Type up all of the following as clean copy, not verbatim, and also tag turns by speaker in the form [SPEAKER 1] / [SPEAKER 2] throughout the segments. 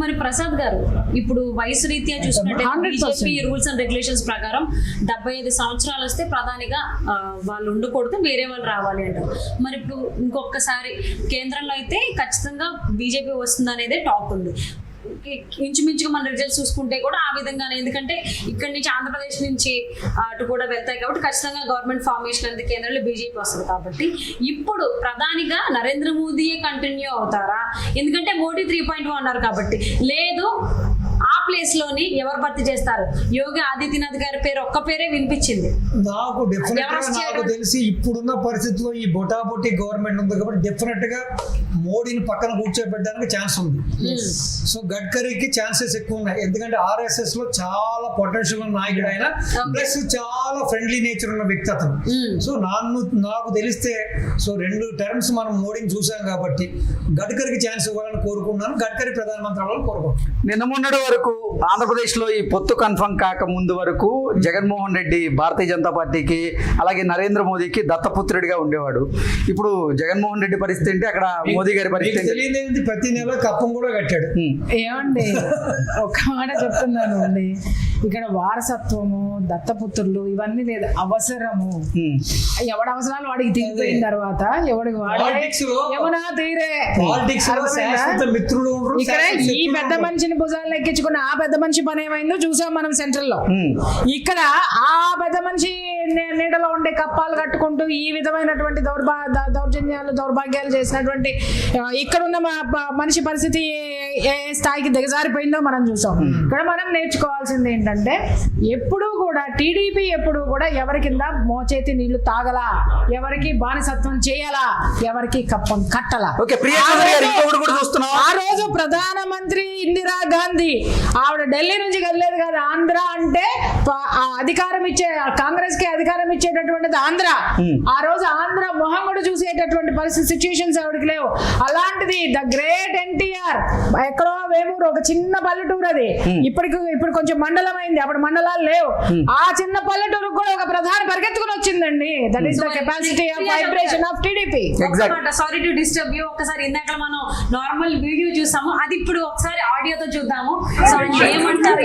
[SPEAKER 1] మరి ప్రసాద్ గారు ఇప్పుడు వయసు రీత్యా చూసుకుంటే బీజేపీ రూల్స్ అండ్ రెగ్యులేషన్స్ ప్రకారం 75 సంవత్సరాలు వస్తే ప్రధానిగా వాళ్ళు ఉండకూడదు, వేరే వాళ్ళు రావాలి అంటారు. మరి ఇప్పుడు ఇంకొకసారి కేంద్రంలో అయితే ఖచ్చితంగా బీజేపీ వస్తుంది అనేది టాక్ ఉంది. ఇంచుమించుగా మన రిజల్ట్స్ చూసుకుంటే కూడా ఆ విధంగానే, ఎందుకంటే ఇక్కడ నుంచి ఆంధ్రప్రదేశ్ నుంచి అటు కూడా వెళ్తాయి కాబట్టి ఖచ్చితంగా గవర్నమెంట్ ఫార్మేషన్ అనేది కేంద్రంలో బీజేపీ వస్తుంది. కాబట్టి ఇప్పుడు ప్రధానిగా నరేంద్ర మోదీయే కంటిన్యూ అవుతారా? ఎందుకంటే మోడీ 3.1 అన్నారు కాబట్టి. లేదు ఆ ప్లేస్ లోని ఎవరు భర్తీ చేస్తారు? యోగి ఆదిత్యనాథ్ గారి పేరు ఒక్క పేరే వినిపించింది
[SPEAKER 2] నాకు. నాకు తెలిసి ఇప్పుడున్న పరిస్థితిలో ఈ బొటాబొటి గవర్నమెంట్ ఉంది కాబట్టి డెఫినెట్ గా మోడీని పక్కన కూర్చోబెట్టడానికి ఛాన్స్ ఉంది. సో గడ్కరీకి ఛాన్సెస్ ఎక్కువ ఉన్నాయి, ఎందుకంటే ఆర్ఎస్ఎస్ లో చాలా పొటెన్షియల్ ఉన్న నాయకుడు ఆయన, ప్లస్ చాలా ఫ్రెండ్లీ నేచర్ ఉన్న వ్యక్తి అతను. సో నాకు తెలిస్తే 2 టర్మ్స్ మనం మోడీని చూసాం కాబట్టి గడ్కరీకి ఛాన్స్ ఇవ్వాలని కోరుకున్నాను. గడ్కరీ ప్రధానమంత్రి అవ్వాలని కోరుకుంటున్నాను.
[SPEAKER 3] నిన్న మొన్నటి వరకు ఆంధ్రప్రదేశ్ లో ఈ పొత్తు కన్ఫర్మ్ కాక ముందు వరకు జగన్మోహన్ రెడ్డి భారతీయ జనతా పార్టీకి అలాగే నరేంద్ర మోదీకి దత్తపుత్రుడిగా ఉండేవాడు. ఇప్పుడు జగన్మోహన్ రెడ్డి పరిస్థితి ఏంటి, అక్కడ మోదీ గారి పరిస్థితి
[SPEAKER 2] తెలియదు. ప్రతి నెల కప్పం కూడా కట్టాడు.
[SPEAKER 4] ఏమండి ఒక మాట చెప్తున్నాను అండి, ఇక్కడ వారసత్వము దత్తపుత్రులు ఇవన్నీ లేదు, అవసరము. ఎవడి అవసరాలు వాడికి తీరిపోయిన తర్వాత ఎవడికి వాడే ఏమన్నా తీరే. ఇక్కడ ఈ పెద్ద మనిషిని భుజాలు ఎక్కించుకున్న ఆ పెద్ద మనిషి పని ఏమైందో చూసాం మనం సెంట్రల్ లో. ఇక్కడ ఆ పెద్ద మనిషి నీడలో ఉండే కప్పాలు కట్టుకుంటూ ఈ విధమైనటువంటి దౌర్జన్యాలు దౌర్భాగ్యాలు చేసినటువంటి ఇక్కడున్న మనిషి పరిస్థితి ఏ స్థాయికి దిగజారిపోయిందో మనం చూసాం. ఇక్కడ మనం నేర్చుకోవాల్సింది ఏంటంటే ఎప్పుడూ కూడా టీడీపీ ఎప్పుడూ కూడా ఎవరి కింద మోచేతి నీళ్లు తాగలా, ఎవరికి బానిసత్వం చేయాలా, ఎవరికి కప్పం కట్టలా. ఆ రోజు ప్రధానమంత్రి ఇందిరా గాంధీ ఆవిడ ఢిల్లీ నుంచి కదలేదు కదా. ఆంధ్ర అంటే అధికారం ఇచ్చే కాంగ్రెస్ కి అధికారం ఇచ్చేటటువంటిది ఆంధ్ర. ఆ రోజు ఆంధ్ర మొహం కూడా చూసేటటువంటి పరిస్థితి సిచ్యుయేషన్స్ ఆవిడకి లేవు. అలాంటిది ద గ్రేట్ ఎన్టీఆర్ ఎక్కడో వేమూరు ఒక చిన్న పల్లెటూరు, అది ఇప్పుడు కొంచెం మండలం అయింది, అప్పుడు మండలాలు లేవు. ఆ చిన్న పల్లెటూరు కూడా ఒక ప్రధాని పరిగెత్తుకుని వచ్చిందండి. That is the capacity of vibration of TDP.
[SPEAKER 1] Sorry to disturb you. ఒకసారి ఇందాక మనం నార్మల్ వీడియో చూసాము, అది ఇప్పుడు ఒకసారి ఆడియోతో చూద్దాము. సో ఏమంటారు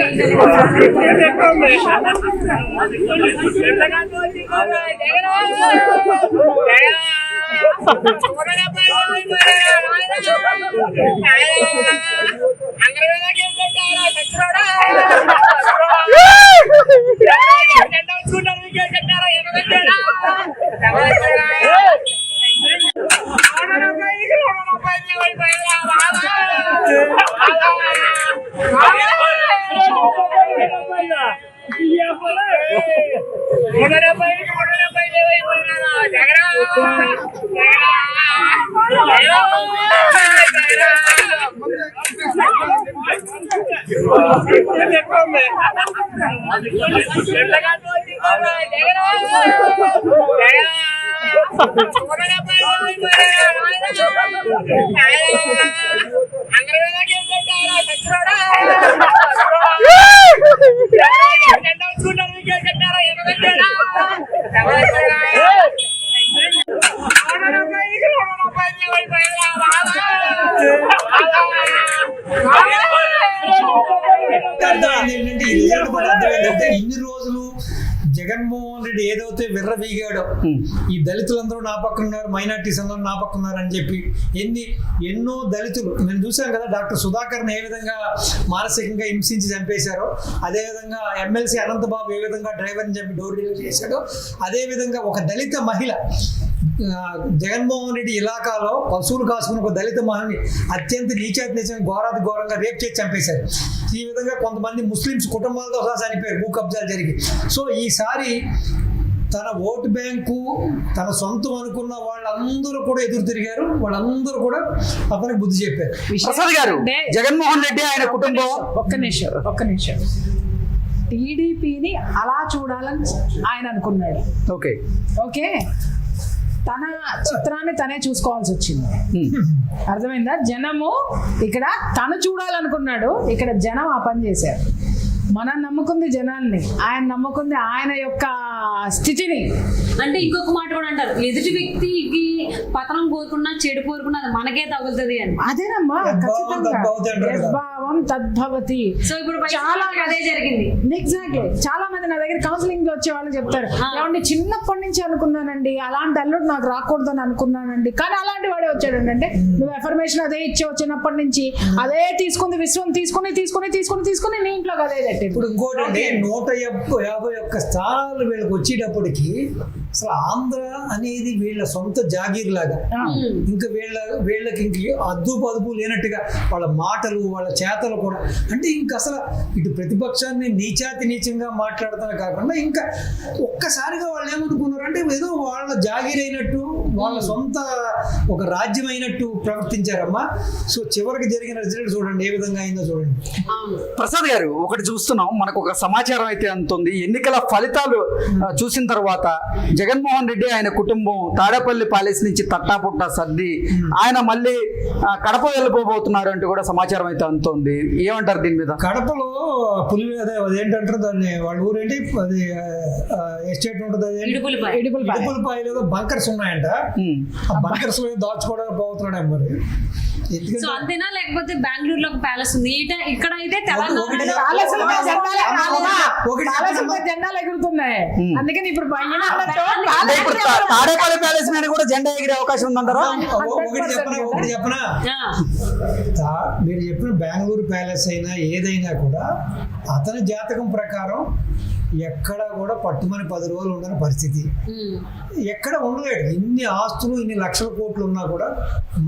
[SPEAKER 2] ఇన్ని రోజులు జగన్మోహన్ రెడ్డి ఏదైతే విర్రవీగాడో, ఈ దళితులందరూ నా పక్కన ఉన్నారు, మైనార్టీస్ అందరూ నా పక్కన ఉన్నారు అని చెప్పి ఎన్నో దళితులు నేను చూశాను కదా. డాక్టర్ సుధాకర్ని ఏ విధంగా మానసికంగా హింసించి చంపేశారో, అదేవిధంగా ఎమ్మెల్సీ అనంతబాబు ఏ విధంగా డ్రైవర్ని చంపి డోర్ డెలివరీ చేశాడో, అదేవిధంగా ఒక దళిత మహిళ జగన్మోహన్ రెడ్డి ఇలాకాలో పశువులు కాసుకున్న ఒక దళిత మహిళని అత్యంత నీచాతి ఘోరంగా రేప్ చేసి చంపేశారు. ఈ విధంగా కొంతమంది ముస్లిమ్స్ కుటుంబాలతో సహా చనిపోయారు భూ కబ్జాలు జరిగి. సో ఈసారి తన ఓటు బ్యాంకు తన సొంతం అనుకున్న వాళ్ళందరూ కూడా ఎదురు తిరిగారు, వాళ్ళందరూ కూడా అతనికి బుద్ధి చెప్పారు.
[SPEAKER 3] ప్రసాద్ గారు, జగన్మోహన్ రెడ్డి ఆయన కుటుంబం
[SPEAKER 4] ఒక్క నిమిషం టీడీపీని అలా చూడాలని ఆయన అనుకున్నాడు. ఓకే తన చిత్రాన్ని తనే చూసుకోవాల్సి వచ్చింది. అర్థమైందా? జనము ఇక్కడ తను చూడాలనుకున్నాడు, ఇక్కడ జనం ఆ పని చేశారు. మనం నమ్ముకుంది జనాల్ని, ఆయన నమ్ముకుంది ఆయన యొక్క స్థితిని.
[SPEAKER 1] అంటే ఇంకొక మాట కూడా అంటారు, ఎదుటి వ్యక్తికి పతనం కోరుకున్నా చెడు కోరుకున్నా అది మనకే తగులుతుంది అని.
[SPEAKER 4] అదేనమ్మా,
[SPEAKER 2] యద్భావం
[SPEAKER 4] ఖచ్చితంగా
[SPEAKER 2] తద్భవతి అంటారు కదా.
[SPEAKER 4] యద్భావం తద్భవతి.
[SPEAKER 1] సో ఇప్పుడు
[SPEAKER 4] చాలా
[SPEAKER 1] అదే జరిగింది.
[SPEAKER 4] ఎగ్జాక్ట్లీ. చాలా మంది నా దగ్గర కౌన్సిలింగ్ లో వచ్చే వాళ్ళు చెప్తారు, ఏమంటే చిన్నప్పటి నుంచి అనుకున్నానండి అలాంటి అల్లుడు నాకు రాకూడదని అనుకున్నానండి, కానీ అలాంటి వాడే వచ్చాడండి. అంటే నువ్వు ఎఫర్మేషన్ అదే ఇచ్చావు చిన్నప్పటి నుంచి, అదే తీసుకుంది విశ్వం, తీసుకుని నీ ఇంట్లోకి అదే తట్టింది.
[SPEAKER 2] ఇప్పుడు ఇంకోటి అంటే 151 స్థానాలు వీళ్ళకి వచ్చేటప్పటికి అసలు ఆంధ్ర అనేది వీళ్ళ సొంత జాగీర్ లాగా, ఇంకా వీళ్ళకి ఇంక అద్దు పదుపు లేనట్టుగా వాళ్ళ మాటలు వాళ్ళ చేతలు కూడా, అంటే ఇంక అసలు ఇటు ప్రతిపక్షాన్ని నీచంగా మాట్లాడతానే కాకుండా ఇంకా ఒక్కసారిగా వాళ్ళు ఏమనుకున్నారు అంటే ఏదో వాళ్ళ జాగీర్ అయినట్టు వాళ్ళ సొంత ఒక రాజ్యం అయినట్టు ప్రవర్తించారమ్మా. సో చివరికి జరిగిన రిజల్ట్ చూడండి ఏ విధంగా అయిందో చూడండి.
[SPEAKER 3] ప్రసాద్ గారు, ఒకటి చూస్తున్నాం, మనకు ఒక సమాచారం అయితే అందుతుంది. ఎన్నికల ఫలితాలు చూసిన తర్వాత జగన్మోహన్ రెడ్డి ఆయన కుటుంబం తాడేపల్లి ప్యాలెస్ నుంచి తట్టాపుట్టా సర్ది ఆయన మళ్ళీ కడప వెళ్ళిపోబోతున్నారు అంటూ కూడా సమాచారం అయితే అందుతుంది. ఏమంటారు దీని మీద?
[SPEAKER 2] కడపలో అదేంటంటారు దాన్ని, వాళ్ళ ఊరేంటి అది ఎస్టేట్ ఉంటుంది, అది ఇడుపులపాయలో బంకర్స్ ఉన్నాయంట. ఆ బంకర్స్ దాచుకోవడానికి పోతున్నాడు మరి.
[SPEAKER 1] సో అంతేనా, లేకపోతే బెంగళూరులో ఒక ప్యాలెస్ ఉంది, ఇక్కడ అయితే తెలంగాణలో
[SPEAKER 4] జెండాలు ఎగురుతున్నాయి. అందుకని ఇప్పుడు
[SPEAKER 3] తాడేపల్లి ప్యాలెస్ మీద కూడా జెండా ఎగిరే అవకాశం ఉందంటారా?
[SPEAKER 2] ఒకటి చెప్పనా, మీరు చెప్పిన బెంగళూరు ప్యాలెస్ అయినా ఏదైనా కూడా అతని జాతకం ప్రకారం ఎక్కడ కూడా పట్టుమని 10 రోజులు ఉండని పరిస్థితి, ఎక్కడ ఉండలేడు. ఇన్ని ఆస్తులు ఇన్ని లక్షల కోట్లు ఉన్నా కూడా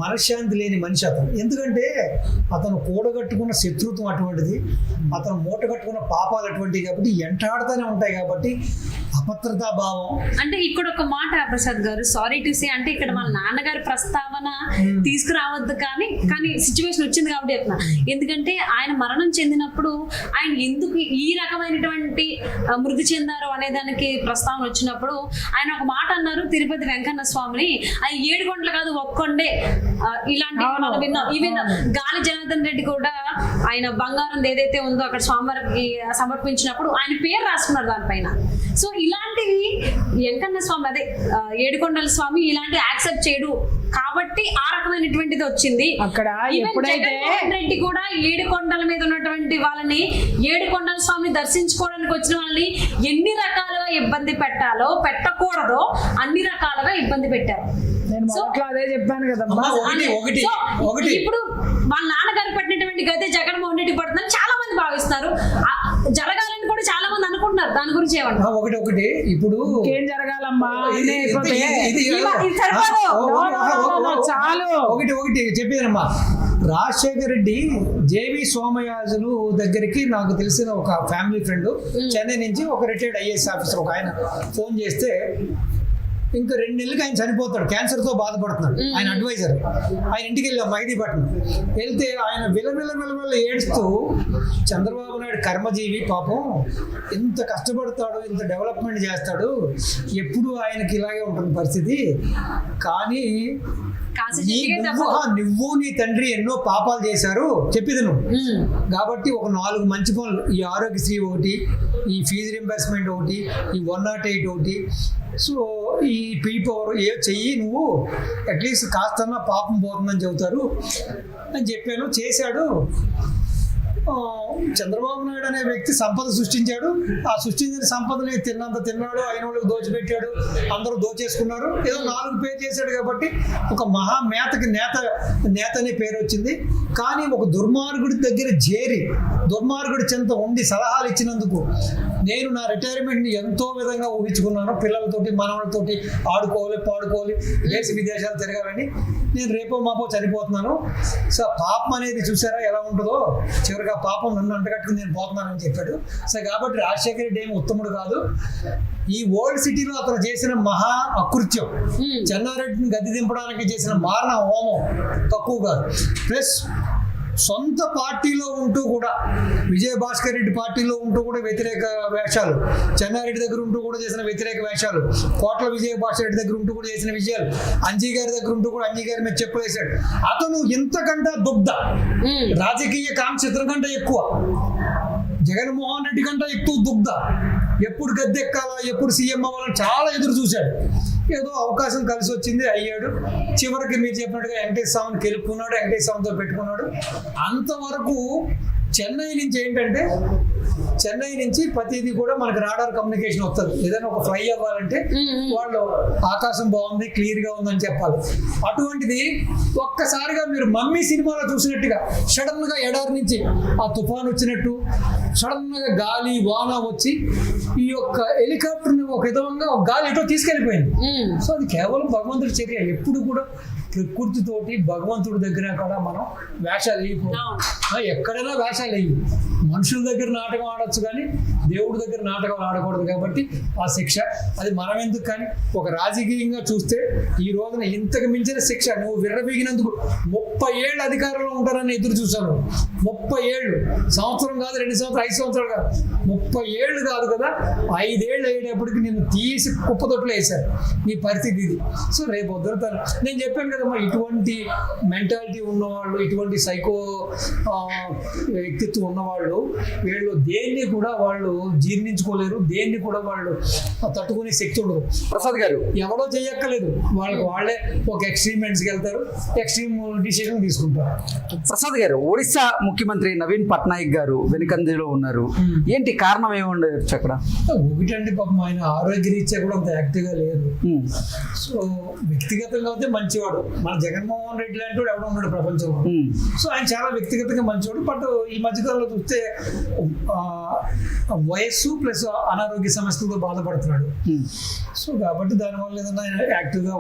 [SPEAKER 2] మనశ్శాంతి లేని మనిషి అతను. ఎందుకంటే అతను కూడగట్టుకున్న శత్రుత్వం అటువంటిది, అతను మూట కట్టుకున్న పాపాలు అటువంటివి కాబట్టి ఎంటాడుతూనే ఉంటాయి కాబట్టి అభద్రతా భావం.
[SPEAKER 1] అంటే ఇక్కడ ఒక మాట ప్రసాద్ గారు, సారీ టు సే, అంటే ఇక్కడ వాళ్ళ నాన్నగారి ప్రస్తావన తీసుకురావద్దు కానీ సిచ్యువేషన్ వచ్చింది కాబట్టి చెప్తున్నా. ఎందుకంటే ఆయన మరణం చెందినప్పుడు ఆయన ఎందుకు ఈ రకమైనటువంటి మృతి చెందారు అనే దానికి ప్రస్తావన వచ్చినప్పుడు ఆయన ఒక మాట అన్నారు, తిరుపతి వెంకన్న స్వామిని ఆయన 7 కొండలు కాదు ఒక్కొండే ఇలాంటి మనం విన్నాం. ఈవెన్ గాలి జనార్దన్ రెడ్డి కూడా ఆయన బంగారం ఏదైతే ఉందో అక్కడ స్వామివారికి సమర్పించినప్పుడు ఆయన పేరు రాసుకున్నారు దానిపైన. సో ఇలాంటివి వెంకన్న స్వామి అదే 7 కొండల స్వామి ఇలాంటి యాక్సెప్ట్ చేయడు కాబట్టి ఆ రకమైనటువంటిది వచ్చింది.
[SPEAKER 4] అక్కడ ఎప్పుడైతే
[SPEAKER 1] రెడ్డి కూడా 7 కొండల మీద ఉన్నటువంటి వాళ్ళని 7 కొండల స్వామిని దర్శించుకోవడానికి వచ్చిన వాళ్ళని ఎన్ని రకాలుగా ఇబ్బంది పెట్టాలో పెట్టకూడదో అన్ని రకాలుగా ఇబ్బంది పెట్టారు.
[SPEAKER 4] నేను మొదట్లో అదే చెప్పాను కదమ్మా.
[SPEAKER 1] ఇప్పుడు వాళ్ళ నాన్నగారు పట్టినటువంటి గతే జగన్మోహన్ రెడ్డి పడుతుందని చాలా మంది భావిస్తారు, జరగాలని కూడా చాలా మంది అనుకుంటున్నారు. దాని గురించి ఏమంటారు?
[SPEAKER 2] ఒకటి ఇప్పుడు
[SPEAKER 4] ఏం జరగాలమ్మా, చాలు.
[SPEAKER 2] ఒకటి చెప్పేదమ్మా, రాజశేఖర రెడ్డి జేవి సోమయాజులు దగ్గరికి నాకు తెలిసిన ఒక ఫ్యామిలీ ఫ్రెండ్ చెన్నై నుంచి ఒక రిటైర్డ్ ఐఏఎస్ ఆఫీసర్ ఒక ఆయన ఫోన్ చేస్తే ఇంకా 2 నెలలకి ఆయన చనిపోతాడు, క్యాన్సర్తో బాధపడుతున్నాడు. ఆయన అడ్వైజర్. ఆయన ఇంటికి వెళ్ళాం మైదీపట్నం. వెళ్తే ఆయన విలవిల ఏడుస్తూ, చంద్రబాబు నాయుడు కర్మజీవి పాపం, ఎంత కష్టపడతాడు, ఇంత డెవలప్మెంట్ చేస్తాడు, ఎప్పుడు ఆయనకి ఇలాగే ఉంటుంది పరిస్థితి, కానీ నువ్వు నీ తండ్రి ఎన్నో పాపాలు చేశారు చెప్పేది నువ్వు, కాబట్టి ఒక 4 మంచి పనులు, ఈ ఆరోగ్యశ్రీ ఒకటి, ఈ ఫీజు రింబర్స్మెంట్ ఒకటి, ఈ 108 ఒకటి, సో ఈ పవర్ ఏ చెయ్యి నువ్వు, అట్లీస్ట్ కాస్తన్నా పాపం పోతుందని చెబుతారు అని చెప్పాను. చేశాడు. చంద్రబాబు నాయుడు అనే వ్యక్తి సంపద సృష్టించాడు. ఆ సృష్టించిన సంపదని తిన్నంత తిన్నాడు, అయిన వాళ్ళకి దోచిపెట్టాడు, అందరూ దోచేసుకున్నారు. ఏదో 4 పేరు చేశాడు కాబట్టి ఒక మహా నేత అనే పేరు వచ్చింది. కానీ ఒక దుర్మార్గుడి దగ్గర చేరి దుర్మార్గుడి చెంత ఉండి సలహాలు ఇచ్చినందుకు నేను నా రిటైర్మెంట్ని ఎంతో విధంగా ఊహించుకున్నాను. పిల్లలతోటి మనవలతోటి ఆడుకోవాలి, పాడుకోవాలి, దేశ విదేశాలు తిరగాలని. నేను రేపో మాపో చనిపోతున్నాను. సో పాపం అనేది చూసారా ఎలా ఉంటుందో, చివరిగా పాపం నన్ను అంటగట్టుకుని నేను పోతున్నానని చెప్పాడు. సో కాబట్టి రాజశేఖర రెడ్డి ఏమి ఉత్తముడు కాదు. ఈ ఓల్డ్ సిటీలో అతను చేసిన మహా అకృత్యం, చెన్నారెడ్డిని గద్దె దింపడానికి చేసిన మారణ హోమం తక్కువ కాదు. ప్లస్ సొంత పార్టీలో ఉంటూ కూడా, విజయభాస్కర్ రెడ్డి పార్టీలో ఉంటూ కూడా వ్యతిరేక వేషాలు, చెన్నారెడ్డి దగ్గర ఉంటూ కూడా చేసిన వ్యతిరేక వేషాలు, కోట్ల విజయభాస్కర్ రెడ్డి దగ్గర ఉంటూ కూడా చేసిన విజయాలు, అంజీ గారి దగ్గర ఉంటూ కూడా అంజీ గారి మీద చెప్పులేశాడు. అతను ఇంతకంటే దుగ్ధ రాజకీయ కాంక్ష కంటే ఎక్కువ జగన్మోహన్ రెడ్డి కంటే ఎక్కువ దుగ్ధ, ఎప్పుడు గద్దెక్కాలా, ఎప్పుడు సీఎం అవ్వాలని చాలా ఎదురు చూశాడు. ఏదో అవకాశం కలిసి వచ్చింది, అయ్యాడు. చివరికి మీరు చెప్పినట్టుగా వెంకటేశ్వర స్వామిని గెలుపుకున్నాడు, వెంకటేశ్వర స్వామితో పెట్టుకున్నాడు. అంతవరకు చెన్నై నుంచి ఏంటంటే, చెన్నై నుంచి ప్రతిదీ కూడా మనకి రాడార్ కమ్యూనికేషన్ వస్తుంది. ఏదైనా ఒక ఫ్లై అవ్వాలంటే వాళ్ళు ఆకాశం బాగుంది, క్లియర్ గా ఉందని చెప్పాలి. అటువంటిది ఒక్కసారిగా మీరు మమ్మీ సినిమాలో చూసినట్టుగా సడన్ గా ఎడారి నుంచి ఆ తుఫాన్ వచ్చినట్టు సడన్ గా గాలి వాన వచ్చి ఈ యొక్క హెలికాప్టర్ ఒక విధంగా ఒక గాలి ఎటో తీసుకెళ్లిపోయింది. సో అది కేవలం భగవంతుడి చర్య. ఎప్పుడు కూడా ప్రకృతితోటి భగవంతుడి దగ్గర కూడా మనం వేషాలు వేయకూడదు. ఎక్కడైనా వేషాలు వేయి. మనుషుల దగ్గర నాటకం ఆడొచ్చు కానీ దేవుడి దగ్గర నాటకం ఆడకూడదు. కాబట్టి ఆ శిక్ష అది మనం ఎందుకు. కానీ ఒక రాజకీయంగా చూస్తే ఈ రోజున ఇంతకు మించిన శిక్ష, నువ్వు విర్రబీగినందుకు 30 ఏళ్ళు అధికారంలో ఉంటారని ఎదురు చూశాను. 30 ఏళ్ళు, సంవత్సరం కాదు, 2 సంవత్సరాలు, 5 సంవత్సరాలు కాదు, 30 ఏళ్ళు కాదు కదా, 5 ఏళ్ళు అయ్యేటప్పటికి నిన్ను తీసి కుప్పతొట్లు వేశారు. నీ పరిస్థితి ఇది. సో రేపు వద్దరుతాను. నేను చెప్పాను కదమ్మా, ఇటువంటి మెంటాలిటీ ఉన్నవాళ్ళు, ఇటువంటి సైకో వ్యక్తిత్వం ఉన్నవాళ్ళు, వీళ్ళు దేన్ని కూడా వాళ్ళు జీర్ణించుకోలేరు, దేన్ని కూడా వాళ్ళు తట్టుకునే శక్తి ఉండదు.
[SPEAKER 3] ప్రసాద్ గారు,
[SPEAKER 2] ఎవడో చెయ్యక్కర్లేదు, వాళ్ళే ఒక ఎక్స్ట్రీమెంట్స్కి వెళ్తారు, ఎక్స్ట్రీమ్ డిసిషన్ తీసుకుంటారు.
[SPEAKER 3] ప్రసాద్ గారు, ఒడిశా ముఖ్యమంత్రి నవీన్ పట్నాయక్ గారు వెనుకంజలో ఉన్నారు. ఏంటి కారణం ఏముండొచ్చు అక్కడ?
[SPEAKER 2] ఒకటండి, పాపం ఆయన ఆరోగ్యరీత్యా కూడా అంత యాక్టివ్గా లేరు. సో వ్యక్తిగతంగా అయితే మంచివాడు. మన జగన్మోహన్ రెడ్డి లాంటి వాడు ఎవడో ఉన్నాడు ప్రపంచంలో. సో ఆయన చాలా వ్యక్తిగతంగా మంచివాడు. బట్ ఈ మధ్యకాలంలో చూస్తే వయస్సు ప్లస్ అనారోగ్య సమస్యలతో బాధపడుతున్నాడు. సో కాబట్టి దానివల్ల ఏదైనా ఆయన యాక్టివ్గా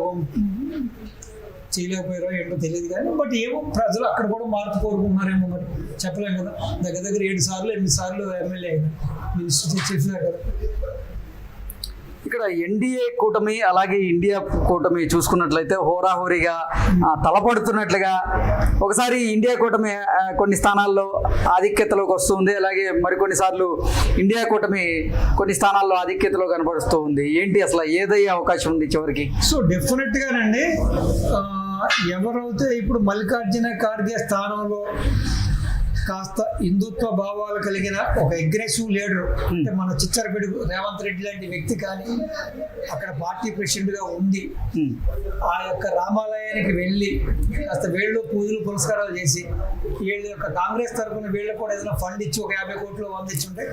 [SPEAKER 2] చేయలేకపోయారో ఏంటో తెలియదు. కానీ బట్ ఏమో ప్రజలు అక్కడ కూడా మార్పు కోరుకుంటున్నారేమో, మరి చెప్పలేం కదా. దగ్గర 7 సార్లు 8 సార్లు ఎమ్మెల్యే అయినా, మినిస్టర్ చేసినారు కదా.
[SPEAKER 3] ఇక్కడ ఎన్డీఏ కూటమి అలాగే ఇండియా కూటమి చూసుకున్నట్లయితే హోరాహోరీగా తలపడుతున్నట్లుగా, ఒకసారి ఇండియా కూటమి కొన్ని స్థానాల్లో ఆధిక్యతలోకి వస్తుంది, అలాగే మరికొన్నిసార్లు ఇండియా కూటమి కొన్ని స్థానాల్లో ఆధిక్యతలో కనపడుతూ ఉంది. ఏంటి అసలు ఏదయ్యే అవకాశం ఉంది చివరికి?
[SPEAKER 2] సో డెఫినెట్గానండి, ఎవరైతే ఇప్పుడు మల్లికార్జున ఖార్గే స్థానంలో కాస్త హిందుత్వ భావాలు కలిగిన ఒక అగ్రెసివ్ లీడర్, అంటే మన చిచ్చరపిడుగు రేవంత్ రెడ్డి లాంటి వ్యక్తి కానీ అక్కడ పార్టీ ప్రెసిడెంట్గా ఉండి ఆ యొక్క రామాలయానికి వెళ్ళి కాస్త వీళ్ళు పూజలు పురస్కారాలు చేసి వీళ్ళ యొక్క కాంగ్రెస్ తరఫున వీళ్ళకి కూడా ఏదైనా ఫండ్ ఇచ్చి ఒక 50 కోట్లు 100 ఇచ్చి ఉంటే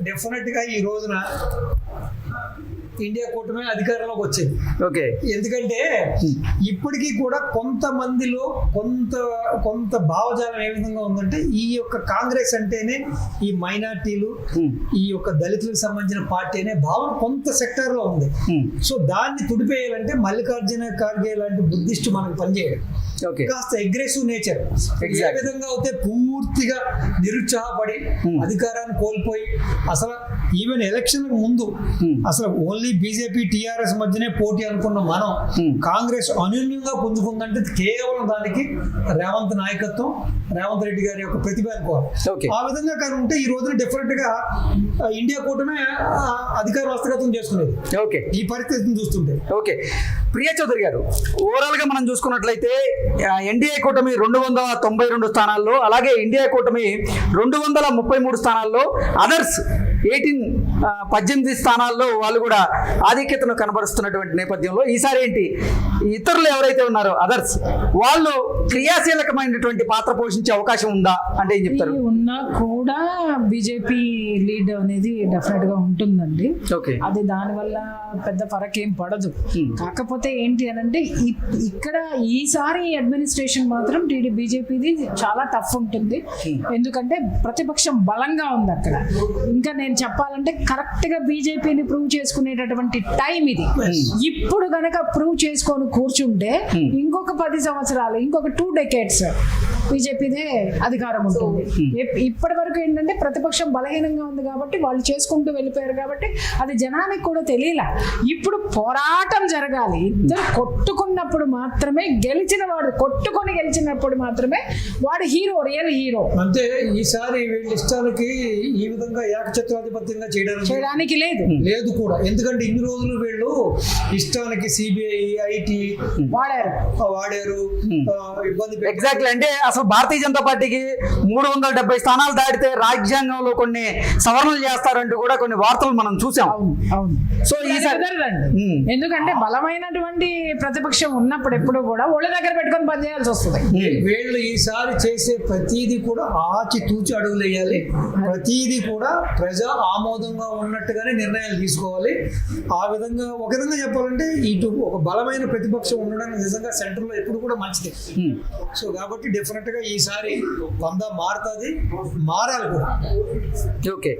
[SPEAKER 2] డెఫినెట్గా ఈ రోజున ఇండియా కూటమి అధికారంలోకి వచ్చింది.
[SPEAKER 3] ఓకే,
[SPEAKER 2] ఎందుకంటే ఇప్పటికీ కూడా కొంతమందిలో కొంత భావజాలం ఏ విధంగా ఉందంటే, ఈ యొక్క కాంగ్రెస్ అంటేనే ఈ మైనార్టీలు, ఈ యొక్క దళితులకు సంబంధించిన పార్టీ అనే భావన కొంత సెక్టర్ లో ఉంది. సో దాన్ని తుడిపేయాలంటే మల్లికార్జున ఖార్గే లాంటి బుద్ధిస్ట్ మనకు పనిచేయడు. కాస్త అగ్రెసివ్ నేచర్, ఏ విధంగా అయితే పూర్తిగా నిరుత్సాహపడి అధికారాన్ని కోల్పోయి, అసలు ఈవెన్ ఎలక్షన్ ముందు అసలు ఓన్లీ బీజేపీ టీఆర్ఎస్ మధ్యనే పోటీ అనుకున్న మనం కాంగ్రెస్ అనూన్యంగా పుంజుకుందంటే కేవలం దానికి రేవంత్ నాయకత్వం, రేవంత్ రెడ్డి గారి యొక్క ప్రతిభ అనుకోవాలి. ఆ విధంగా కానీ ఉంటే ఈ రోజున డెఫినెట్ గా ఇండియా కూటమి అధికార హస్తగతం చేసుకునేది.
[SPEAKER 3] ఓకే,
[SPEAKER 2] ఈ పరిస్థితిని చూస్తుంటే.
[SPEAKER 3] ఓకే, ప్రియా చౌదరి గారు, ఓవరాల్ గా మనం చూసుకున్నట్లయితే ఎన్డీఏ కూటమి 292 స్థానాల్లో, అలాగే ఇండియా కూటమి 233 స్థానాల్లో, అదర్స్ 18 స్థానాల్లో వాళ్ళు కూడా ఆధిక్యతను కనబరుస్తున్నటువంటి నేపథ్యంలో ఈసారి ఏంటి, ఇతరులు ఎవరైతే ఉన్నారో అదర్స్, వాళ్ళు క్రియాశీలకమైనటువంటి పాత్ర పోషించే అవకాశం ఉందా అంటే ఏం చెప్తారు?
[SPEAKER 4] ఉన్నా కూడా బీజేపీ లీడ్ అనేది డెఫినెట్ గా ఉంటుందండి.
[SPEAKER 3] ఓకే,
[SPEAKER 4] అది దానివల్ల పెద్ద ఫరక్ ఏం పడదు. కాకపోతే ఏంటి అని అంటే, ఇక్కడ ఈసారి అడ్మినిస్ట్రేషన్ మాత్రం బీజేపీది చాలా టఫ్ ఉంటుంది. ఎందుకంటే ప్రతిపక్షం బలంగా ఉంది అక్కడ. ఇంకా నేను చెప్పాలంటే కరెక్ట్ గా బీజేపీని ప్రూవ్ చేసుకునేటటువంటి టైం ఇది. ఇప్పుడు గనక ప్రూవ్ చేసుకొని కూర్చుంటే ఇంకొక 10 సంవత్సరాలు, ఇంకొక 2 decades బీజేపీదే అధికారం ఉంటుంది. ఇప్పటి వరకు ఏంటంటే ప్రతిపక్షం బలహీనంగా ఉంది కాబట్టి వాళ్ళు చేసుకుంటూ వెళ్ళిపోయారు కాబట్టి అది జనానికి కూడా తెలియలా. ఇప్పుడు పోరాటం జరగాలి. ఇద్దరు కొట్టుకున్నప్పుడు మాత్రమే గెలిచినప్పుడు మాత్రమే వాడు హీరో, రియల్ హీరో.
[SPEAKER 2] అంటే ఈసారి వీళ్ళ ఇష్టాలకి ఈ విధంగా ఏకఛత్రాధిపత్యంగా చేయడానికి లేదు కూడా. ఎందుకంటే ఇన్ని రోజులు వీళ్ళు ఇష్టానికి సిబిఐ, ఐటీ వాడారు, ఇబ్బంది.
[SPEAKER 3] ఎగ్జాక్ట్లీ, అంటే అసలు భారతీయ జనతా పార్టీకి 370 స్థానాలు దాటితే రాజ్యాంగంలో కొన్ని సవరణలు చేస్తారంటూ కూడా కొన్ని వార్తలు మనం చూసాం.
[SPEAKER 4] అవును.
[SPEAKER 3] సో ఈసారి
[SPEAKER 4] కుదరదండి. ఎందుకంటే బలమైనటువంటి ప్రతిపక్షం ఉన్నప్పుడు ఎప్పుడు కూడా ఒళ్ళ దగ్గర పెట్టుకొని పనిచేయాల్సి వస్తుంది.
[SPEAKER 2] వీళ్ళు ఈసారి చేసే ప్రతిదీ కూడా ఆచి తూచి అడుగులు వేయాలి, ప్రతిదీ కూడా ప్రజా ఆమోదంగా ఉన్నట్టుగానే నిర్ణయాలు తీసుకోవాలి. ఆ విధంగా ఒక విధంగా చెప్పాలంటే ఇటు ఒక బలమైన ప్రతిపక్షం ఉండడం నిజంగా సెంటర్లో ఎప్పుడు కూడా మంచిది. సో కాబట్టి డెఫినెట్ గా ఈసారి 100 మారుతుంది, మారాలి కూడా.
[SPEAKER 3] ఓకే.